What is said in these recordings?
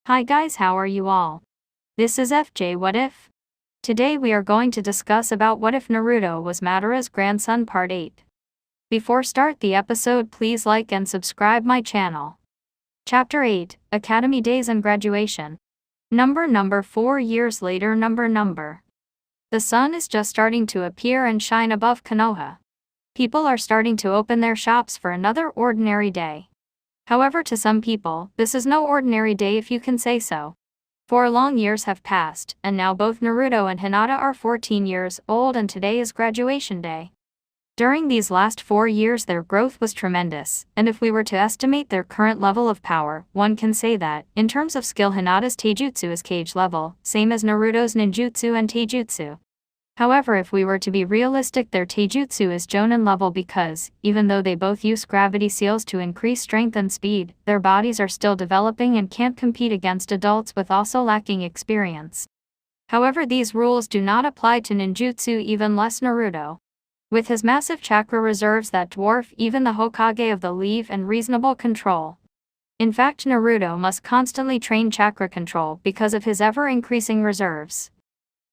Hi guys, how are you all? This is FJ What If? Today we are going to discuss about what if Naruto was Madara's grandson part 8. Before start the episode, please like and subscribe my channel. Chapter 8, Academy Days and Graduation. Number 4 years later number. The sun is just starting to appear and shine above Konoha. People are starting to open their shops for another ordinary day. However, to some people, this is no ordinary day if you can say so. 4 long years have passed, and now both Naruto and Hinata are 14 years old and today is graduation day. During these last 4 years their growth was tremendous, and if we were to estimate their current level of power, one can say that, in terms of skill, Hinata's taijutsu is Kage level, same as Naruto's ninjutsu and taijutsu. However, if we were to be realistic, their taijutsu is Jonin level because, even though they both use gravity seals to increase strength and speed, their bodies are still developing and can't compete against adults with also lacking experience. However, these rules do not apply to ninjutsu, even less Naruto. With his massive chakra reserves that dwarf even the Hokage of the Leaf and reasonable control. In fact, Naruto must constantly train chakra control because of his ever-increasing reserves.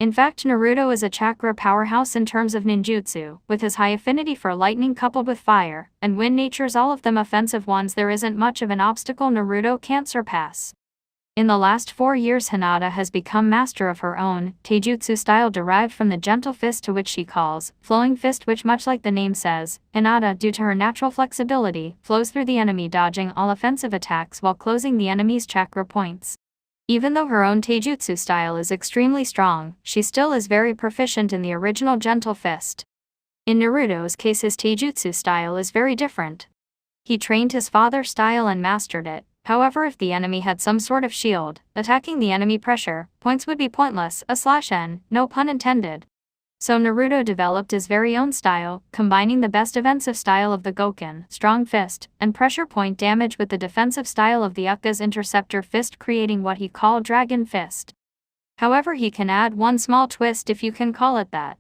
In fact, Naruto is a chakra powerhouse in terms of ninjutsu, with his high affinity for lightning coupled with fire, and wind natures, all of them offensive ones. There isn't much of an obstacle Naruto can't surpass. In the last 4 years Hinata has become master of her own taijutsu style derived from the gentle fist, to which she calls flowing fist, which, much like the name says, Hinata, due to her natural flexibility, flows through the enemy, dodging all offensive attacks while closing the enemy's chakra points. Even though her own taijutsu style is extremely strong, she still is very proficient in the original gentle fist. In Naruto's case, his taijutsu style is very different. He trained his father's style and mastered it. However, if the enemy had some sort of shield, attacking the enemy pressure points would be pointless, /n, no pun intended. So Naruto developed his very own style, combining the best offensive style of the Goken, strong fist, and pressure point damage with the defensive style of the Ukka's interceptor fist, creating what he called Dragon Fist. However, he can add one small twist, if you can call it that.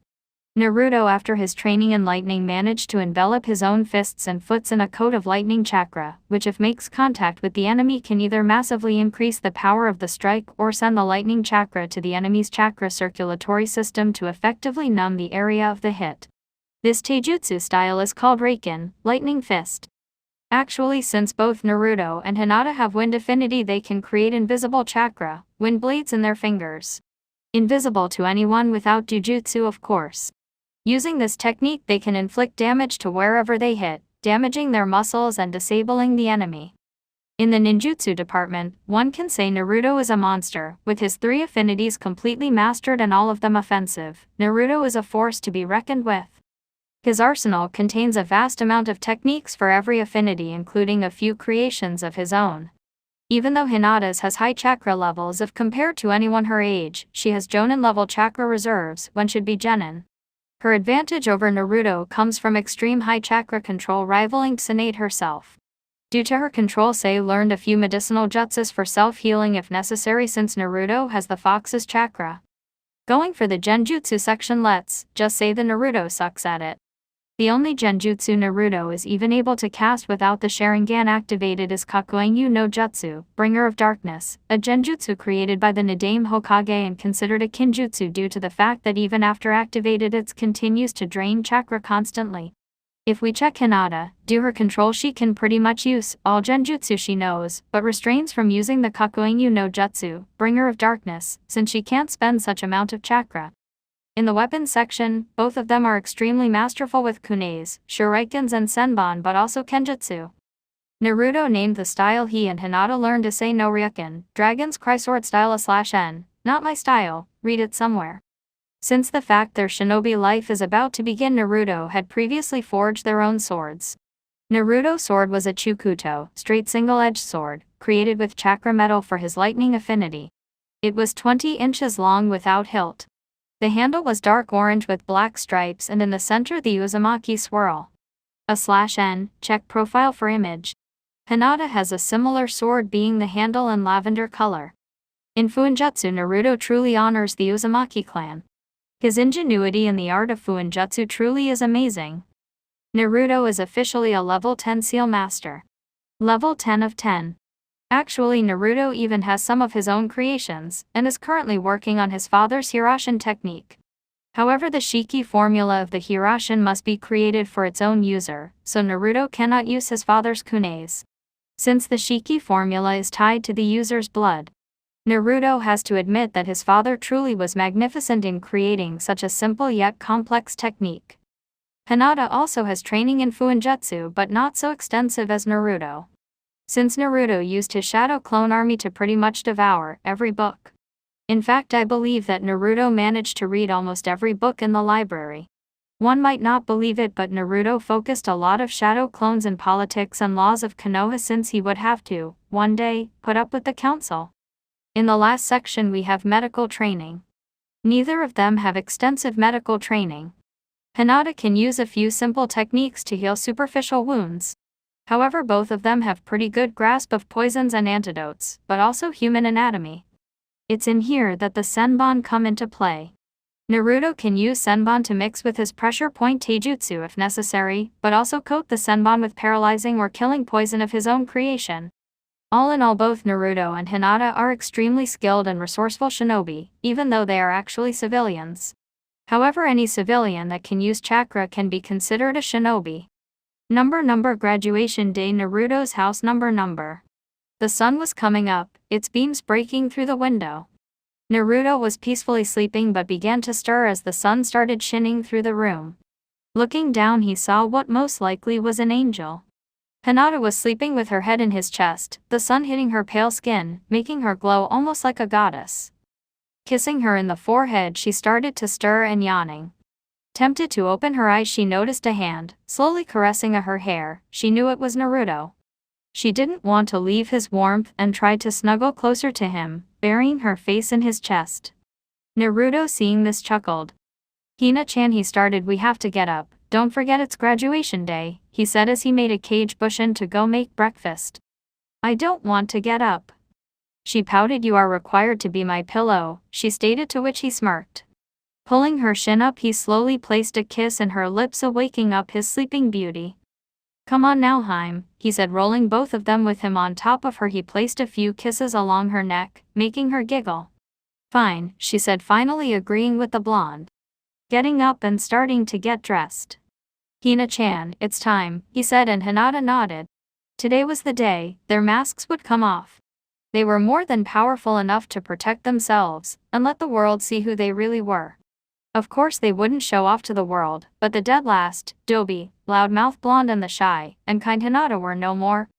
Naruto, after his training in lightning, managed to envelop his own fists and foots in a coat of lightning chakra, which if makes contact with the enemy can either massively increase the power of the strike or send the lightning chakra to the enemy's chakra circulatory system to effectively numb the area of the hit. This taijutsu style is called Raken, lightning fist. Actually, since both Naruto and Hinata have wind affinity, they can create invisible chakra, wind blades in their fingers. Invisible to anyone without jujutsu, of course. Using this technique they can inflict damage to wherever they hit, damaging their muscles and disabling the enemy. In the ninjutsu department, one can say Naruto is a monster, with his 3 affinities completely mastered and all of them offensive. Naruto is a force to be reckoned with. His arsenal contains a vast amount of techniques for every affinity, including a few creations of his own. Even though Hinata's has high chakra levels, if compared to anyone her age, she has Jonin level chakra reserves when should be Genin. Her advantage over Naruto comes from extreme high chakra control, rivaling Tsunade herself. Due to her control, Sei learned a few medicinal jutsus for self-healing if necessary, since Naruto has the Fox's chakra. Going for the genjutsu section, let's just say the Naruto sucks at it. The only genjutsu Naruto is even able to cast without the Sharingan activated is Kakuenyu no Jutsu, Bringer of Darkness, a genjutsu created by the Nadame Hokage and considered a kinjutsu due to the fact that even after activated it continues to drain chakra constantly. If we check Hinata, due her control she can pretty much use all genjutsu she knows, but restrains from using the Kakuenyu no Jutsu, Bringer of Darkness, since she can't spend such amount of chakra. In the weapons section, both of them are extremely masterful with kunes, shurikens and senbon, but also kenjutsu. Naruto named the style he and Hinata learned to say no Ryuken, Dragon's Cry sword style /n, not my style, read it somewhere. Since the fact their shinobi life is about to begin, Naruto had previously forged their own swords. Naruto's sword was a Chukuto, straight single-edged sword, created with chakra metal for his lightning affinity. It was 20 inches long without hilt. The handle was dark orange with black stripes, and in the center the Uzumaki swirl. /n, check profile for image. Hinata has a similar sword, being the handle in lavender color. In Fuinjutsu, Naruto truly honors the Uzumaki clan. His ingenuity in the art of Fuinjutsu truly is amazing. Naruto is officially a level 10 seal master. Level 10 of 10. Actually, Naruto even has some of his own creations, and is currently working on his father's Hirashin technique. However, the Shiki formula of the Hirashin must be created for its own user, so Naruto cannot use his father's kunes. Since the Shiki formula is tied to the user's blood, Naruto has to admit that his father truly was magnificent in creating such a simple yet complex technique. Hinata also has training in Fuinjutsu but not so extensive as Naruto. Since Naruto used his shadow clone army to pretty much devour every book. In fact, I believe that Naruto managed to read almost every book in the library. One might not believe it, but Naruto focused a lot of shadow clones in politics and laws of Konoha since he would have to, one day, put up with the council. In the last section we have medical training. Neither of them have extensive medical training. Hinata can use a few simple techniques to heal superficial wounds. However, both of them have pretty good grasp of poisons and antidotes, but also human anatomy. It's in here that the Senbon come into play. Naruto can use Senbon to mix with his pressure point taijutsu if necessary, but also coat the Senbon with paralyzing or killing poison of his own creation. All in all, both Naruto and Hinata are extremely skilled and resourceful shinobi, even though they are actually civilians. However, any civilian that can use chakra can be considered a shinobi. Number graduation day. Naruto's house. Number. The sun was coming up, its beams breaking through the window. Naruto was peacefully sleeping but began to stir as the sun started shining through the room. Looking down, he saw what most likely was an angel. Hinata was sleeping with her head in his chest, the sun hitting her pale skin, making her glow almost like a goddess. Kissing her in the forehead, she started to stir and yawning. Tempted to open her eyes, she noticed a hand, slowly caressing her hair. She knew it was Naruto. She didn't want to leave his warmth and tried to snuggle closer to him, burying her face in his chest. Naruto, seeing this, chuckled. Hina-chan, he started, we have to get up, don't forget it's graduation day, he said as he made a cage bushin to go make breakfast. I don't want to get up. She pouted. You are required to be my pillow, she stated, to which he smirked. Pulling her chin up, he slowly placed a kiss in her lips, waking up his sleeping beauty. Come on now, Haim, he said, rolling both of them with him on top of her. He placed a few kisses along her neck, making her giggle. Fine, she said, finally agreeing with the blonde. Getting up and starting to get dressed. Hina-chan, it's time, he said, and Hinata nodded. Today was the day their masks would come off. They were more than powerful enough to protect themselves and let the world see who they really were. Of course, they wouldn't show off to the world, but the dead last, Dobby, loudmouth blonde, and the shy and kind Hinata were no more.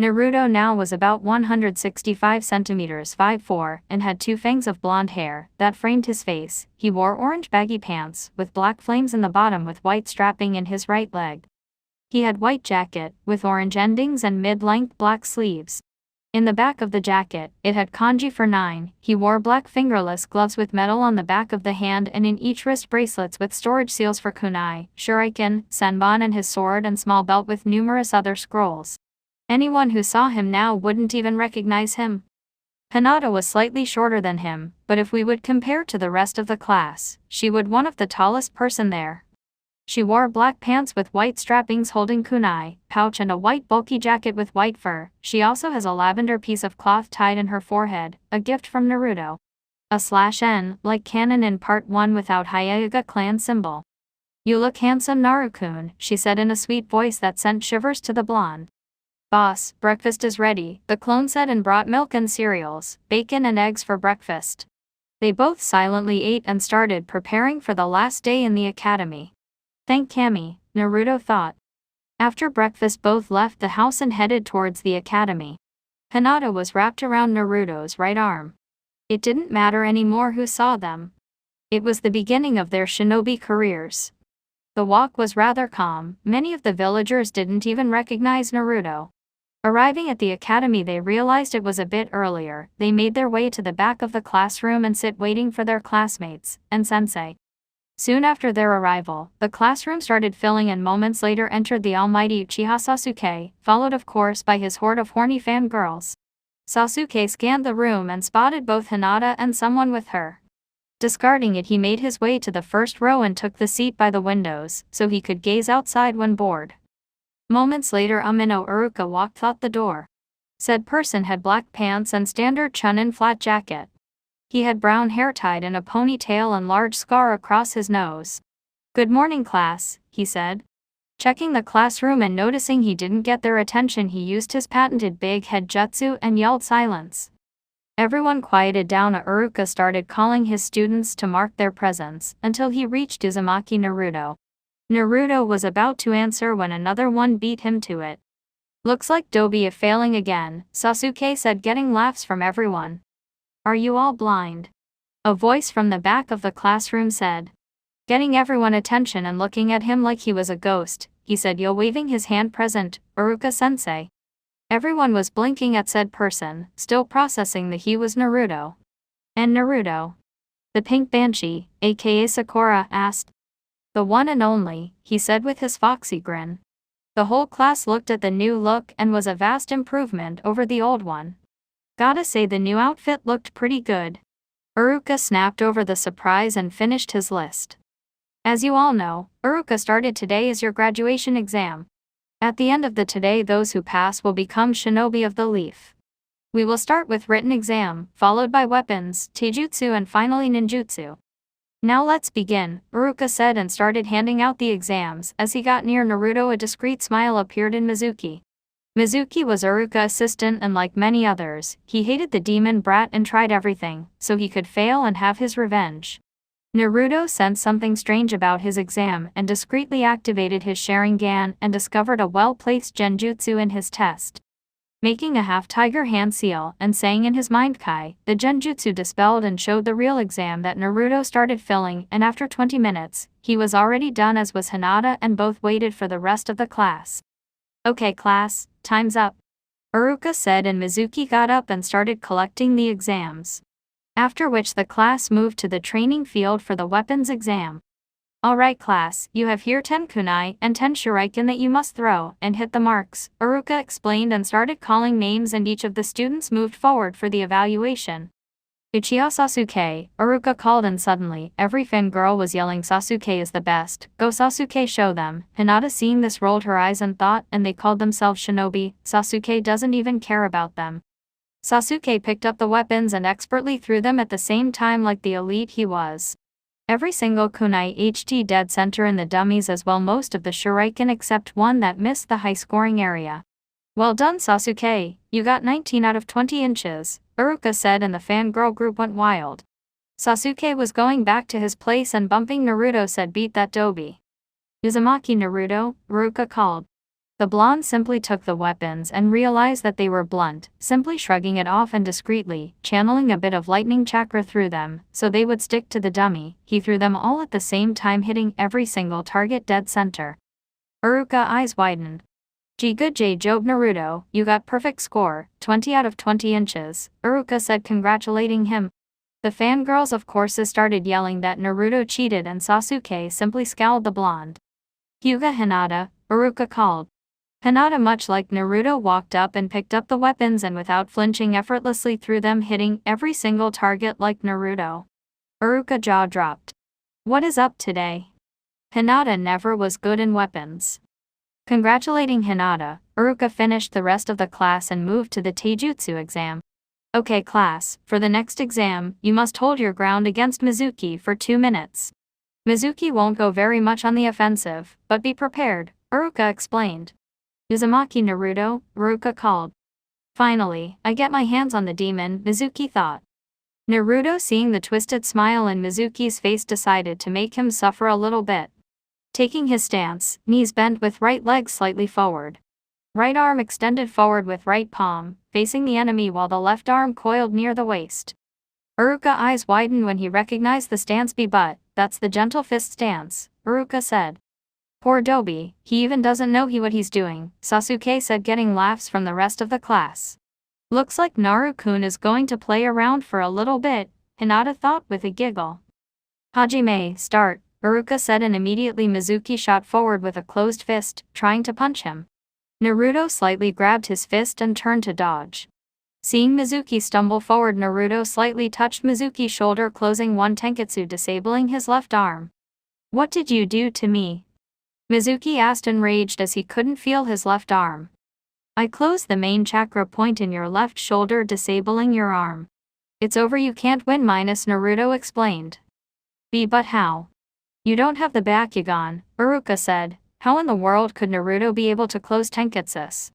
Naruto now was about 165 centimeters 5'4", and had two fangs of blonde hair that framed his face. He wore orange baggy pants with black flames in the bottom with white strapping in his right leg. He had white jacket with orange endings and mid-length black sleeves. In the back of the jacket, it had kanji for 9. He wore black fingerless gloves with metal on the back of the hand, and in each wrist bracelets with storage seals for kunai, shuriken, senbon, and his sword, and small belt with numerous other scrolls. Anyone who saw him now wouldn't even recognize him. Hinata was slightly shorter than him, but if we would compare to the rest of the class, she would one of the tallest person there. She wore black pants with white strappings holding kunai, pouch, and a white bulky jacket with white fur. She also has a lavender piece of cloth tied in her forehead, a gift from Naruto. /N, like canon in part 1 without Hyuga clan symbol. You look handsome, Narukun, she said in a sweet voice that sent shivers to the blonde. Boss, breakfast is ready, the clone said, and brought milk and cereals, bacon and eggs for breakfast. They both silently ate and started preparing for the last day in the academy. Thank Kami, Naruto thought. After breakfast, both left the house and headed towards the academy. Hinata was wrapped around Naruto's right arm. It didn't matter anymore who saw them. It was the beginning of their shinobi careers. The walk was rather calm. Many of the villagers didn't even recognize Naruto. Arriving at the academy, they realized it was a bit earlier. They made their way to the back of the classroom and sit waiting for their classmates and sensei. Soon after their arrival, the classroom started filling, and moments later entered the almighty Uchiha Sasuke, followed of course by his horde of horny fangirls. Sasuke scanned the room and spotted both Hinata and someone with her. Discarding it, he made his way to the first row and took the seat by the windows, so he could gaze outside when bored. Moments later, Umino Uruka walked out the door. Said person had black pants and standard chunin flat jacket. He had brown hair tied in a ponytail and large scar across his nose. "Good morning, class," he said. Checking the classroom and noticing he didn't get their attention, he used his patented big head jutsu and yelled silence. Everyone quieted down. Iruka started calling his students to mark their presence until he reached Uzumaki Naruto. Naruto was about to answer when another one beat him to it. "Looks like Dobie is failing again," Sasuke said, getting laughs from everyone. "Are you all blind?" a voice from the back of the classroom said. Getting everyone attention and looking at him like he was a ghost, he said, "Yo," waving his hand. "Present, Iruka-sensei." Everyone was blinking at said person, still processing that he was Naruto. "And Naruto?" the pink banshee, aka Sakura, asked. "The one and only," he said with his foxy grin. The whole class looked at the new look and was a vast improvement over the old one. "Gotta say the new outfit looked pretty good." Iruka snapped over the surprise and finished his list. "As you all know, Iruka started today as your graduation exam. At the end of the today, those who pass will become shinobi of the leaf. We will start with written exam, followed by weapons, taijutsu and finally ninjutsu. Now let's begin," Iruka said and started handing out the exams. As he got near Naruto, a discreet smile appeared in Mizuki. Mizuki was Iruka's assistant and like many others, he hated the demon brat and tried everything, so he could fail and have his revenge. Naruto sensed something strange about his exam and discreetly activated his Sharingan and discovered a well-placed genjutsu in his test. Making a half-tiger hand seal and saying in his mind Kai, the genjutsu dispelled and showed the real exam that Naruto started filling, and after 20 minutes, he was already done, as was Hinata, and both waited for the rest of the class. "Okay class, time's up," Iruka said, and Mizuki got up and started collecting the exams. After which the class moved to the training field for the weapons exam. "Alright class, you have here 10 kunai and 10 shuriken that you must throw and hit the marks," Iruka explained and started calling names, and each of the students moved forward for the evaluation. "Uchiha Sasuke," Iruka called, and suddenly, every fangirl was yelling, "Sasuke is the best, go Sasuke, show them." Hinata seeing this rolled her eyes and thought, "And they called themselves shinobi, Sasuke doesn't even care about them." Sasuke picked up the weapons and expertly threw them at the same time like the elite he was. Every single kunai HT dead center in the dummies, as well most of the shuriken except one that missed the high scoring area. "Well done Sasuke, you got 19 out of 20 inches, Iruka said, and the fangirl group went wild. Sasuke was going back to his place and bumping Naruto said, "Beat that Dobie." "Uzumaki Naruto," Iruka called. The blonde simply took the weapons and realized that they were blunt, simply shrugging it off and discreetly, channeling a bit of lightning chakra through them, so they would stick to the dummy. He threw them all at the same time, hitting every single target dead center. Iruka eyes widened. "Gee, good job Naruto, you got perfect score, 20 out of 20 inches, Iruka said, congratulating him. The fangirls of course started yelling that Naruto cheated, and Sasuke simply scowled the blonde. "Hyuga Hinata," Iruka called. Hinata, much like Naruto, walked up and picked up the weapons and without flinching effortlessly threw them, hitting every single target like Naruto. Iruka jaw dropped. "What is up today?" Hinata never was good in weapons. Congratulating Hinata, Iruka finished the rest of the class and moved to the taijutsu exam. "Okay class, for the next exam, you must hold your ground against Mizuki for 2 minutes. Mizuki won't go very much on the offensive, but be prepared," Iruka explained. "Uzumaki Naruto," Iruka called. "Finally, I get my hands on the demon," Mizuki thought. Naruto, seeing the twisted smile in Mizuki's face, decided to make him suffer a little bit. Taking his stance, knees bent with right leg slightly forward. Right arm extended forward with right palm, facing the enemy while the left arm coiled near the waist. Iruka eyes widened when he recognized the stance. "But, that's the gentle fist stance," Iruka said. "Poor Dobie, he even doesn't know what he's doing," Sasuke said, getting laughs from the rest of the class. "Looks like Naru-kun is going to play around for a little bit," Hinata thought with a giggle. "Hajime, start," Iruka said, and immediately Mizuki shot forward with a closed fist, trying to punch him. Naruto slightly grabbed his fist and turned to dodge. Seeing Mizuki stumble forward, Naruto slightly touched Mizuki's shoulder, closing one tenketsu, disabling his left arm. "What did you do to me?" Mizuki asked, enraged as he couldn't feel his left arm. I closed the main chakra point in your left shoulder, disabling your arm. It's over, you can't win minus, Naruto explained. But how? You don't have the Bakugan, Iruka said. How in the world could Naruto be able to close Tenketsus?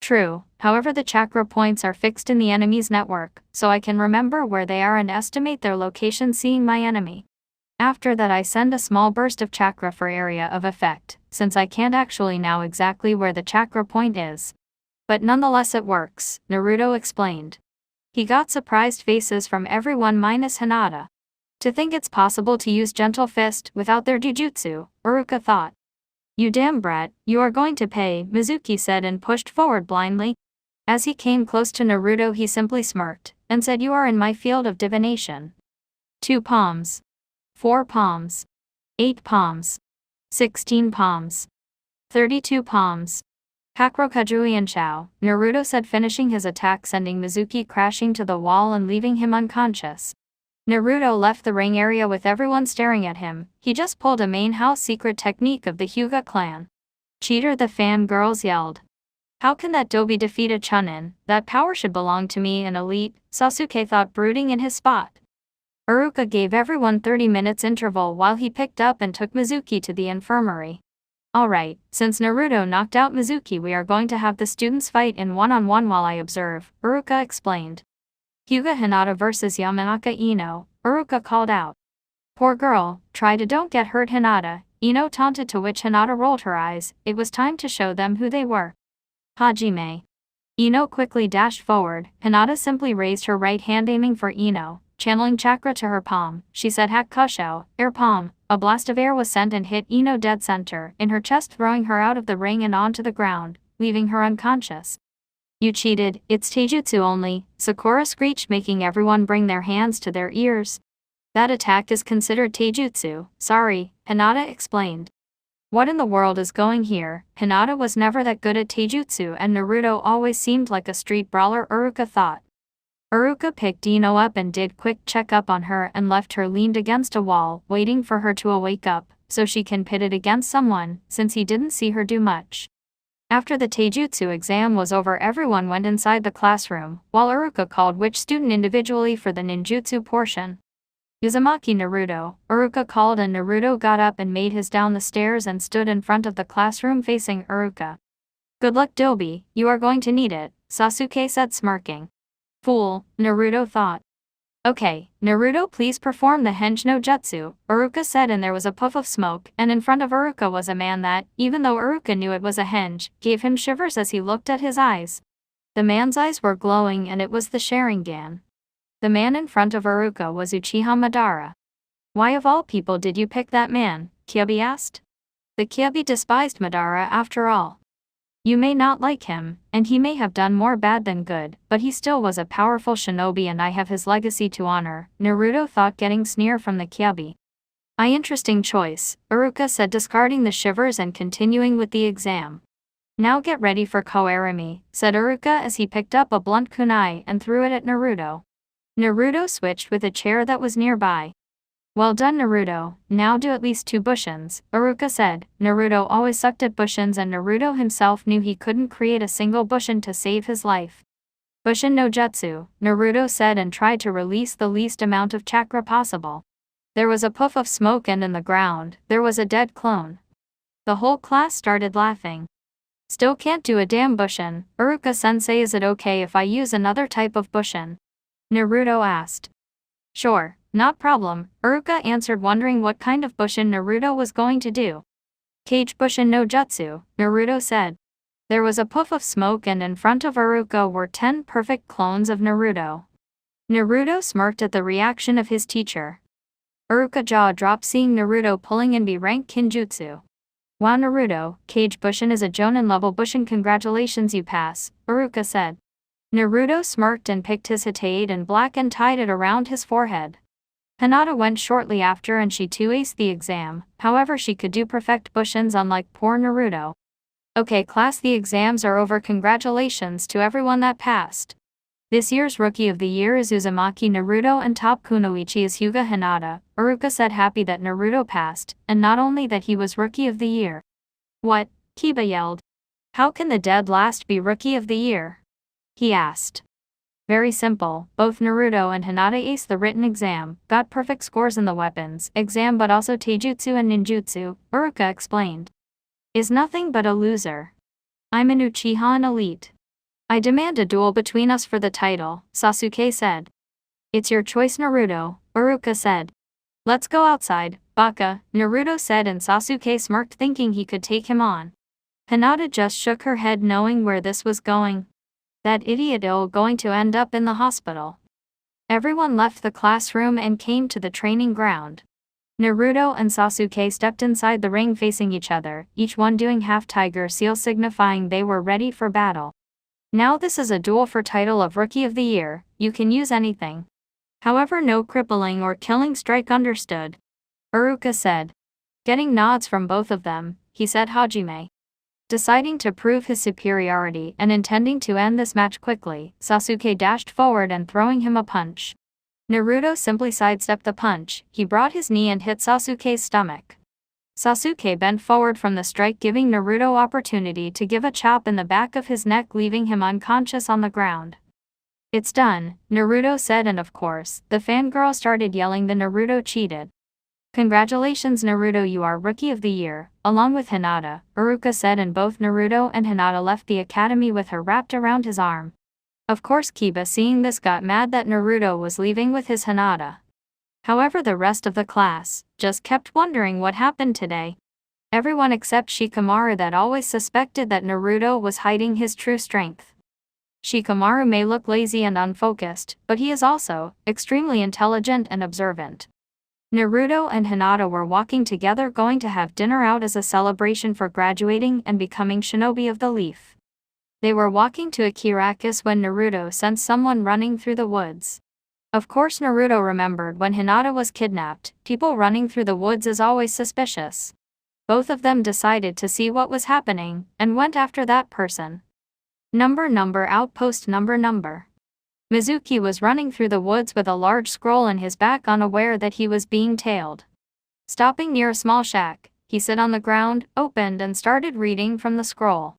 True, however the chakra points are fixed in the enemy's network, so I can remember where they are and estimate their location seeing my enemy. After that I send a small burst of chakra for area of effect, since I can't actually know exactly where the chakra point is. But nonetheless it works, Naruto explained. He got surprised faces from everyone minus Hinata. To think it's possible to use Gentle Fist without their jujutsu, Iruka thought. You damn brat, you are going to pay, Mizuki said and pushed forward blindly. As he came close to Naruto he simply smirked, and said, you are in my field of divination. 2 palms. 4 palms. 8 palms. 16 palms. 32 palms. Kakurokujui and Chao, Naruto said, finishing his attack, sending Mizuki crashing to the wall and leaving him unconscious. Naruto left the ring area with everyone staring at him. He just pulled a main house secret technique of the Hyuga clan. Cheater, the fangirls yelled. How can that Dobi defeat a Chunin? That power should belong to me, an elite, Sasuke thought, brooding in his spot. Iruka gave everyone 30 minutes interval while he picked up and took Mizuki to the infirmary. Alright, since Naruto knocked out Mizuki, we are going to have the students fight in one-on-one while I observe, Iruka explained. Hyuga Hinata vs Yamanaka Ino, Iruka called out. Poor girl, try to don't get hurt, Hinata, Ino taunted, to which Hinata rolled her eyes. It was time to show them who they were. Hajime. Ino quickly dashed forward. Hinata simply raised her right hand, aiming for Ino, channeling chakra to her palm. She said Hakusho, air palm. A blast of air was sent and hit Ino dead center in her chest, throwing her out of the ring and onto the ground, leaving her unconscious. You cheated, it's taijutsu only, Sakura screeched, making everyone bring their hands to their ears. That attack is considered taijutsu, sorry, Hinata explained. What in the world is going here? Hinata was never that good at taijutsu and Naruto always seemed like a street brawler, Iruka thought. Iruka picked Ino up and did quick checkup on her and left her leaned against a wall, waiting for her to wake up, so she can pit it against someone, since he didn't see her do much. After the taijutsu exam was over, everyone went inside the classroom, while Iruka called which student individually for the ninjutsu portion. Uzumaki Naruto, Iruka called, and Naruto got up and made his down the stairs and stood in front of the classroom facing Iruka. Good luck, Dobi, you are going to need it, Sasuke said, smirking. Fool, Naruto thought. Okay, Naruto, please perform the Henge no Jutsu, Iruka said, and there was a puff of smoke, and in front of Iruka was a man that, even though Iruka knew it was a Henge, gave him shivers as he looked at his eyes. The man's eyes were glowing, and it was the Sharingan. The man in front of Iruka was Uchiha Madara. Why of all people did you pick that man? Kyuubi asked. The Kyuubi despised Madara after all. You may not like him, and he may have done more bad than good, but he still was a powerful shinobi and I have his legacy to honor, Naruto thought, getting sneer from the Kyuubi. Interesting choice, Iruka said, discarding the shivers and continuing with the exam. Now get ready for Koerami, said Iruka as he picked up a blunt kunai and threw it at Naruto. Naruto switched with a chair that was nearby. Well done, Naruto, now do at least 2 bushins, Iruka said. Naruto always sucked at bushins and Naruto himself knew he couldn't create a single bushin to save his life. Bushin no Jutsu, Naruto said and tried to release the least amount of chakra possible. There was a puff of smoke and in the ground, there was a dead clone. The whole class started laughing. Still can't do a damn bushin, Iruka-sensei, is it okay if I use another type of bushin? Naruto asked. Sure. Not problem, Iruka answered, wondering what kind of bushin Naruto was going to do. Cage bushin no Jutsu, Naruto said. There was a puff of smoke and in front of Iruka were 10 perfect clones of Naruto. Naruto smirked at the reaction of his teacher. Iruka jaw dropped seeing Naruto pulling in B-rank Kinjutsu. Wow, Naruto, Cage bushin is a Jonin level bushin, congratulations, you pass, Iruka said. Naruto smirked and picked his Hitaide in black and tied it around his forehead. Hinata went shortly after and she too aced the exam, however she could do perfect bushins unlike poor Naruto. Okay class, the exams are over, congratulations to everyone that passed. This year's Rookie of the Year is Uzumaki Naruto and top Kunoichi is Hyuga Hinata, Iruka said, happy that Naruto passed, and not only that, he was Rookie of the Year. What? Kiba yelled. How can the dead last be Rookie of the Year? He asked. Very simple, both Naruto and Hinata aced the written exam, got perfect scores in the weapons exam but also taijutsu and ninjutsu, Uruka explained. Is nothing but a loser. I'm an Uchiha and elite. I demand a duel between us for the title, Sasuke said. It's your choice Naruto, Uruka said. Let's go outside, Baka, Naruto said and Sasuke smirked thinking he could take him on. Hinata just shook her head knowing where this was going. That idiot going to end up in the hospital. Everyone left the classroom and came to the training ground. Naruto and Sasuke stepped inside the ring facing each other, each one doing half tiger seal signifying they were ready for battle. Now this is a duel for title of Rookie of the Year, you can use anything. However, no crippling or killing strike understood. Uruka said. Getting nods from both of them, he said Hajime. Deciding to prove his superiority and intending to end this match quickly, Sasuke dashed forward and throwing him a punch. Naruto simply sidestepped the punch, he brought his knee and hit Sasuke's stomach. Sasuke bent forward from the strike giving Naruto opportunity to give a chop in the back of his neck leaving him unconscious on the ground. It's done, Naruto said and of course, the fangirl started yelling the Naruto cheated. Congratulations Naruto, you are Rookie of the Year, along with Hinata, Uruka said and both Naruto and Hinata left the academy with her wrapped around his arm. Of course Kiba seeing this got mad that Naruto was leaving with his Hinata. However the rest of the class just kept wondering what happened today. Everyone except Shikamaru that always suspected that Naruto was hiding his true strength. Shikamaru may look lazy and unfocused, but he is also extremely intelligent and observant. Naruto and Hinata were walking together going to have dinner out as a celebration for graduating and becoming Shinobi of the Leaf. They were walking to Akirakus when Naruto sensed someone running through the woods. Of course Naruto remembered when Hinata was kidnapped, people running through the woods is always suspicious. Both of them decided to see what was happening, and went after that person. Number outpost number. Mizuki was running through the woods with a large scroll in his back unaware that he was being tailed. Stopping near a small shack, he sat on the ground, opened and started reading from the scroll.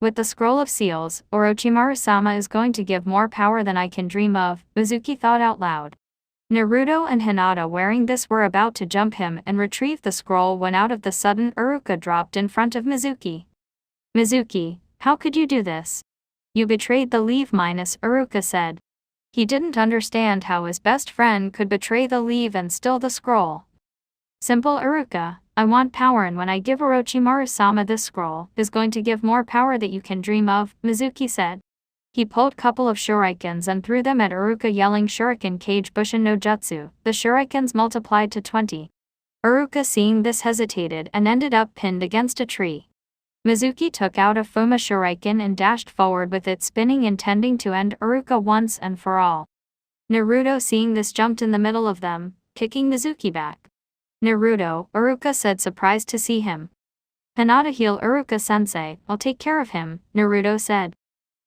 With the scroll of seals, Orochimaru-sama is going to give more power than I can dream of, Mizuki thought out loud. Naruto and Hinata wearing this were about to jump him and retrieve the scroll when out of the sudden Uruka dropped in front of Mizuki. Mizuki, how could you do this? You betrayed the leave Uruka said. He didn't understand how his best friend could betray the leave and steal the scroll. Simple Uruka, I want power and when I give Orochimaru-sama this scroll, is going to give more power that you can dream of, Mizuki said. He pulled couple of shurikens and threw them at Uruka yelling Shuriken Kage Bushin no Jutsu, the shurikens multiplied to 20. Uruka seeing this hesitated and ended up pinned against a tree. Mizuki took out a Fuma Shuriken and dashed forward with it spinning intending to end Uruka once and for all. Naruto seeing this jumped in the middle of them, kicking Mizuki back. Naruto, Uruka said surprised to see him. Hinata heal Uruka-sensei, I'll take care of him, Naruto said.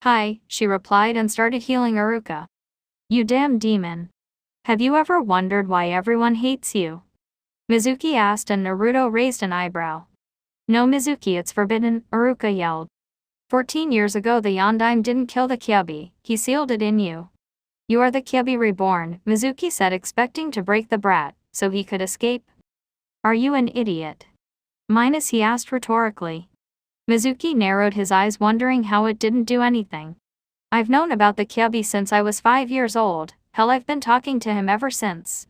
Hi, she replied and started healing Uruka. You damn demon. Have you ever wondered why everyone hates you? Mizuki asked and Naruto raised an eyebrow. No Mizuki, it's forbidden, Uruka yelled. 14 years ago the Yondaime didn't kill the Kyuubi, he sealed it in you. You are the Kyuubi reborn, Mizuki said expecting to break the brat, so he could escape. Are you an idiot? He asked rhetorically. Mizuki narrowed his eyes wondering how it didn't do anything. I've known about the Kyuubi since I was 5 years old, hell I've been talking to him ever since.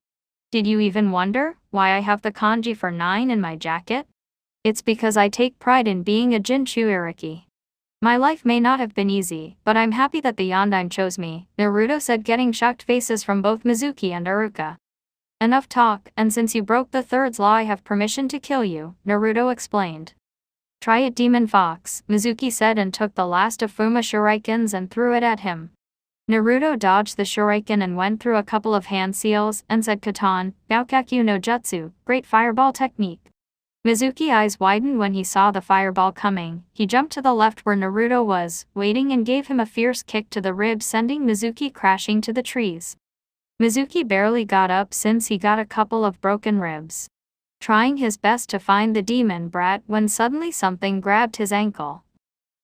Did you even wonder why I have the kanji for 9 in my jacket? It's because I take pride in being a Jinchuuriki. My life may not have been easy, but I'm happy that the Yondaime chose me, Naruto said getting shocked faces from both Mizuki and Uruka. Enough talk, and since you broke the third law I have permission to kill you, Naruto explained. Try it Demon Fox, Mizuki said and took the last of Fuma shurikens and threw it at him. Naruto dodged the shuriken and went through a couple of hand seals and said Katan, Gaokakyu no Jutsu, great fireball technique. Mizuki eyes widened when he saw the fireball coming, he jumped to the left where Naruto was, waiting and gave him a fierce kick to the ribs sending Mizuki crashing to the trees. Mizuki barely got up since he got a couple of broken ribs. Trying his best to find the demon brat when suddenly something grabbed his ankle.